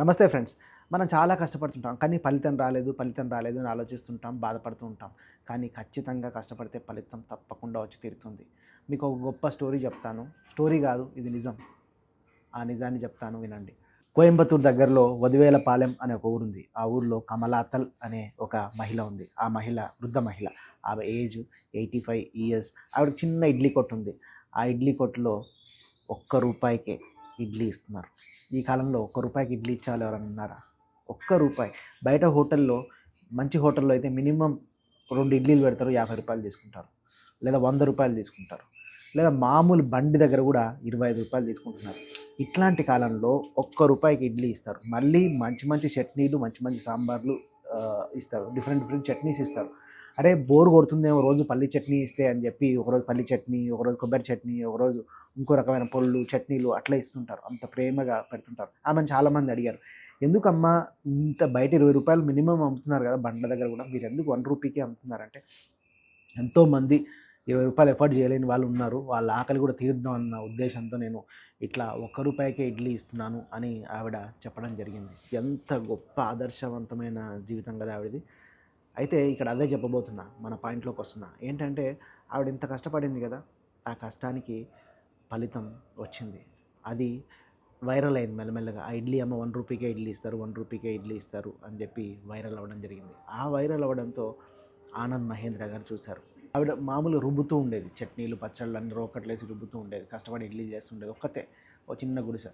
నమస్తే ఫ్రెండ్స్. మనం చాలా కష్టపడుతుంటాం. కానీ ఫలితం రాలేదు, ఫలితం రాలేదు అని ఆలోచిస్తుంటాం, బాధపడుతూ ఉంటాం. కానీ ఖచ్చితంగా కష్టపడితే ఫలితం తప్పకుండా వచ్చి తీరుతుంది. మీకు ఒక గొప్ప స్టోరీ చెప్తాను. స్టోరీ కాదు, ఇది నిజం. ఆ నిజాన్ని చెప్తాను వినండి. కోయంబత్తూర్ దగ్గరలో వదివేలపాలెం అనే ఒక ఊరుంది. ఆ ఊర్లో కమలాతల్ అనే ఒక మహిళ ఉంది. ఆ మహిళ వృద్ధ మహిళ. ఆమె ఏజ్ 85 ఇయర్స్. ఆవిడకి చిన్న ఇడ్లీ కొట్టు ఉంది. ఆ ఇడ్లీ కొట్టులో ఒక్క రూపాయికే ఇడ్లీ ఇస్తున్నారు. ఈ కాలంలో ఒక్క రూపాయికి ఇడ్లీ ఇచ్చేవాళ్ళు ఎవరైనా ఉన్నారా? ఒక్క రూపాయి. బయట హోటల్లో, మంచి హోటల్లో అయితే మినిమమ్ 2 ఇడ్లీలు పెడతారు, రూ. 50 తీసుకుంటారు. లేదా రూ. 100 తీసుకుంటారు. లేదా మామూలు బండి దగ్గర కూడా రూ. 25 తీసుకుంటున్నారు. ఇట్లాంటి కాలంలో ఒక్క రూపాయికి ఇడ్లీ ఇస్తారు. మళ్ళీ మంచి మంచి చట్నీలు, మంచి మంచి సాంబార్లు ఇస్తారు. డిఫరెంట్ డిఫరెంట్ చట్నీస్ ఇస్తారు. అరే బోర్ కొడుతుందేమో రోజు పల్లి చట్నీ ఇస్తే అని చెప్పి ఒకరోజు పల్లి చట్నీ, ఒకరోజు కొబ్బరి చట్నీ, ఒకరోజు ఇంకో రకమైన పొళ్ళు, చట్నీలు అట్లా ఇస్తుంటారు. అంత ప్రేమగా పెడుతుంటారు. ఆమెను చాలామంది అడిగారు, ఎందుకమ్మా ఇంత బయట రూ. 20 మినిమమ్ అమ్ముతున్నారు కదా బండ్ల దగ్గర కూడా, మీరు ఎందుకు రూ. 1కే అమ్ముతున్నారంటే, ఎంతోమంది రూ. 20 ఎఫర్ట్ చేయలేని వాళ్ళు ఉన్నారు. వాళ్ళ ఆకలి కూడా తీరుద్దాం అన్న ఉద్దేశంతో నేను ఇట్లా రూపాయికే ఇడ్లీ ఇస్తున్నాను అని ఆవిడ చెప్పడం జరిగింది. ఎంత గొప్ప ఆదర్శవంతమైన జీవితం కదా ఆవిడది. అయితే ఇక్కడ అదే చెప్పబోతున్నా, మన పాయింట్లోకి వస్తున్నా. ఏంటంటే ఆవిడ ఇంత కష్టపడింది కదా, ఆ కష్టానికి ఫలితం వచ్చింది. అది వైరల్ అయింది మెల్లమెల్లగా. ఆ ఇడ్లీ అమ్మ రూ. 1కే ఇడ్లీ ఇస్తారు, రూ. 1కే ఇడ్లీ ఇస్తారు అని చెప్పి వైరల్ అవ్వడం జరిగింది. ఆ వైరల్ అవ్వడంతో ఆనంద్ మహేంద్ర గారు చూశారు. ఆవిడ మామూలు రుబ్బుతూ ఉండేది. చట్నీలు, పచ్చళ్ళు అన్ని రోకట్లేసి రుబ్బుతూ ఉండేది. కష్టపడి ఇడ్లీ చేస్తుండేది. ఒక్కతే ఓ చిన్న గుడిసె.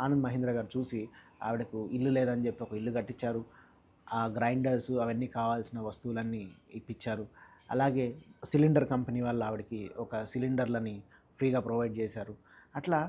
ఆనంద్ మహేంద్ర గారు చూసి ఆవిడకు ఇల్లు లేదని చెప్పి ఒక ఇల్లు కట్టించారు. ఆ గ్రైండర్స్ అవన్నీ కావాల్సిన వస్తువులన్నీ ఇప్పించారు. అలాగే సిలిండర్ కంపెనీ వాళ్ళు ఆవిడకి ఒక సిలిండర్లని ఫ్రీగా ప్రొవైడ్ చేశారు. అట్లా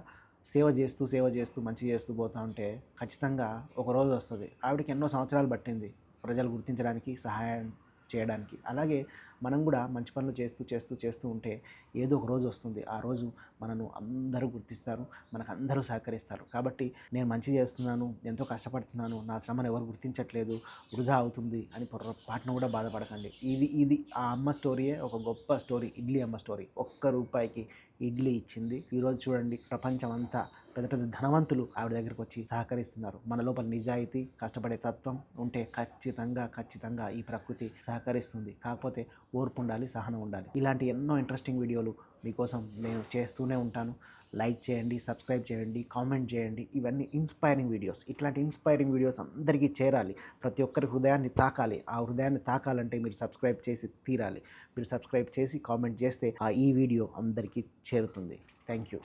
సేవ చేస్తూ మంచి చేస్తూ పోతా ఉంటే ఖచ్చితంగా ఒకరోజు వస్తుంది. ఆవిడకి ఎన్నో సంవత్సరాలు పట్టింది ప్రజలు గుర్తించడానికి, సహాయం చేయడానికి. అలాగే మనం కూడా మంచి పనులు చేస్తూ ఉంటే ఏదో ఒక రోజు వస్తుంది. ఆ రోజు మనను అందరూ గుర్తిస్తారు, మనకు అందరూ సహకరిస్తారు. కాబట్టి నేను మంచి చేస్తున్నాను, ఎంతో కష్టపడుతున్నాను, నా శ్రమను ఎవరు గుర్తించట్లేదు, వృధా అవుతుంది అని పొరపాటున కూడా బాధపడకండి. ఇది ఆ అమ్మ స్టోరీయే ఒక గొప్ప స్టోరీ. ఇడ్లీ అమ్మ స్టోరీ. ఒక్క రూపాయికి ఇడ్లీ ఇచ్చింది. ఈరోజు చూడండి, ప్రపంచం అంతా పెద్ద పెద్ద ధనవంతులు ఆవిడ దగ్గరికి వచ్చి సహకరిస్తున్నారు. మన లోపల నిజాయితీ, కష్టపడే తత్వం ఉంటే ఖచ్చితంగా ఈ ప్రకృతి సహకరిస్తుంది. కాకపోతే ఓర్పు ఉండాలి, సహనం ఉండాలి. ఇలాంటి ఎన్నో ఇంట్రెస్టింగ్ వీడియోలు మీకోసం నేను చేస్తూనే ఉంటాను. లైక్ చేయండి, సబ్స్క్రైబ్ చేయండి, కామెంట్ చేయండి. ఇవన్నీ ఇన్స్పైరింగ్ వీడియోస్. ఇట్లాంటి ఇన్స్పైరింగ్ వీడియోస్ అందరికీ చేరాలి. ప్రతి ఒక్కరి హృదయాన్ని తాకాలి. ఆ హృదయాన్ని తాకాలంటే మీరు సబ్స్క్రైబ్ చేసి తీరాలి. మీరు సబ్స్క్రైబ్ చేసి కామెంట్ చేస్తే ఈ వీడియో అందరికీ చేరుతుంది. Thank you.